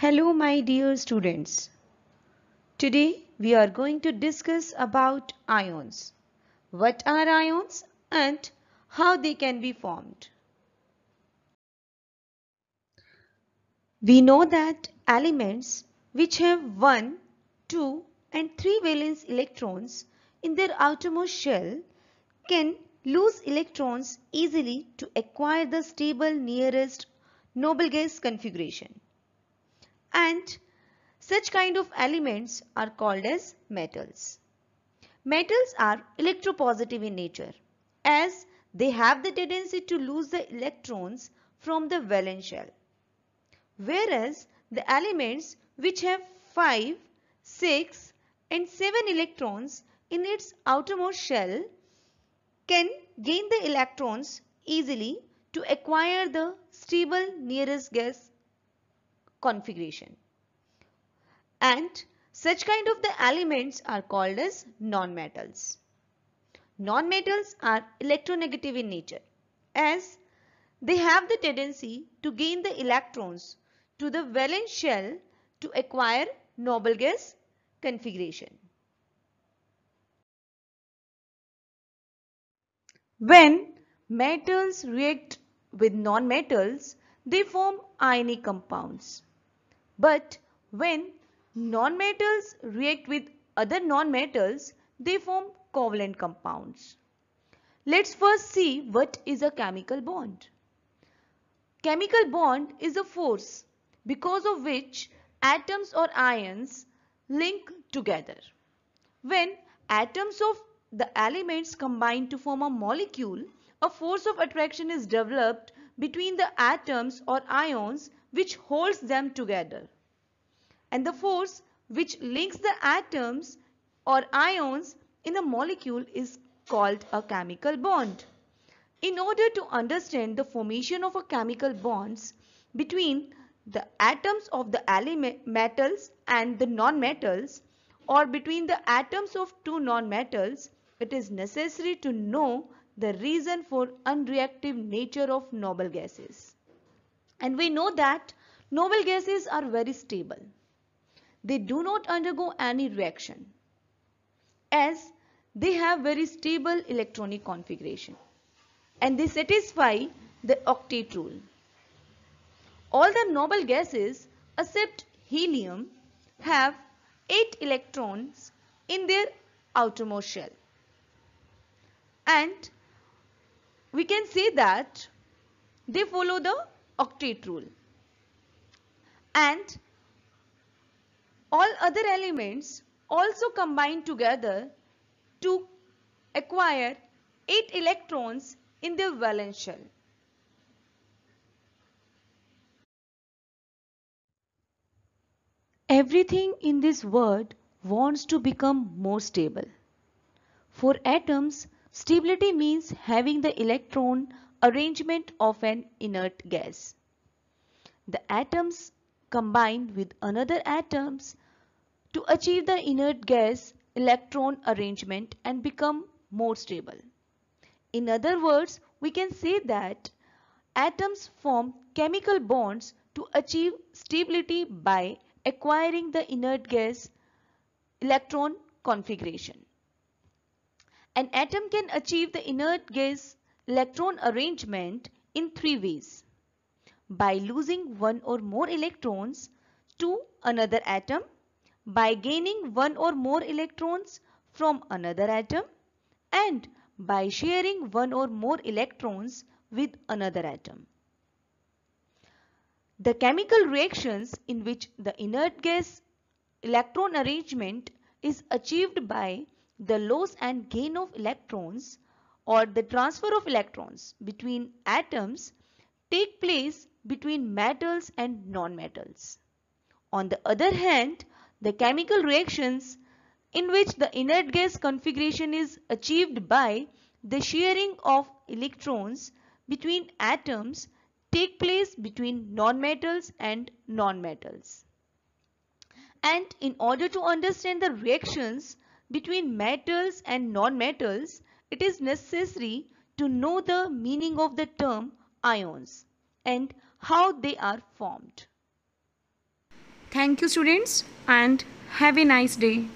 Hello my dear students. Today we are going to discuss about ions. What are ions and how they can be formed? We know that elements which have 1, 2 and 3 valence electrons in their outermost shell can lose electrons easily to acquire the stable nearest noble gas configuration. And such kind of elements are called as metals. Metals are electropositive in nature as they have the tendency to lose the electrons from the valence shell. Whereas the elements which have 5, 6 and 7 electrons in its outermost shell can gain the electrons easily to acquire the stable nearest gas configuration. And such kind of the elements are called as nonmetals. Nonmetals are electronegative in nature as they have the tendency to gain the electrons to the valence shell to acquire noble gas configuration. When metals react with nonmetals, they form ionic compounds. But when nonmetals react with other nonmetals, they form covalent compounds. Let's first see what is a chemical bond. Chemical bond is a force because of which atoms or ions link together. When atoms of the elements combine to form a molecule, a force of attraction is developed between the atoms or ions which holds them together. And the force which links the atoms or ions in a molecule is called a chemical bond. In order to understand the formation of a chemical bonds between the atoms of the metals and the non-metals or between the atoms of two non-metals, it is necessary to know the reason for unreactive nature of noble gases. And we know that noble gases are very stable. They do not undergo any reaction as they have very stable electronic configuration and they satisfy the octet rule. All the noble gases except helium have 8 electrons in their outermost shell. And we can say that they follow the octet rule. And all other elements also combine together to acquire 8 electrons in their valence shell. Everything in this world wants to become more stable. For atoms, stability means having the electron arrangement of an inert gas. The atoms combine with another atoms to achieve the inert gas electron arrangement and become more stable. In other words, we can say that atoms form chemical bonds to achieve stability by acquiring the inert gas electron configuration. An atom can achieve the inert gas electron arrangement in 3 ways. By losing one or more electrons to another atom, by gaining one or more electrons from another atom, and by sharing one or more electrons with another atom. The chemical reactions in which the inert gas electron arrangement is achieved by the loss and gain of electrons or the transfer of electrons between atoms take place between metals and non-metals. On the other hand, the chemical reactions in which the inert gas configuration is achieved by the sharing of electrons between atoms take place between non-metals and non-metals. And in order to understand the reactions between metals and non-metals, it is necessary to know the meaning of the term ions and how they are formed. Thank you students and have a nice day.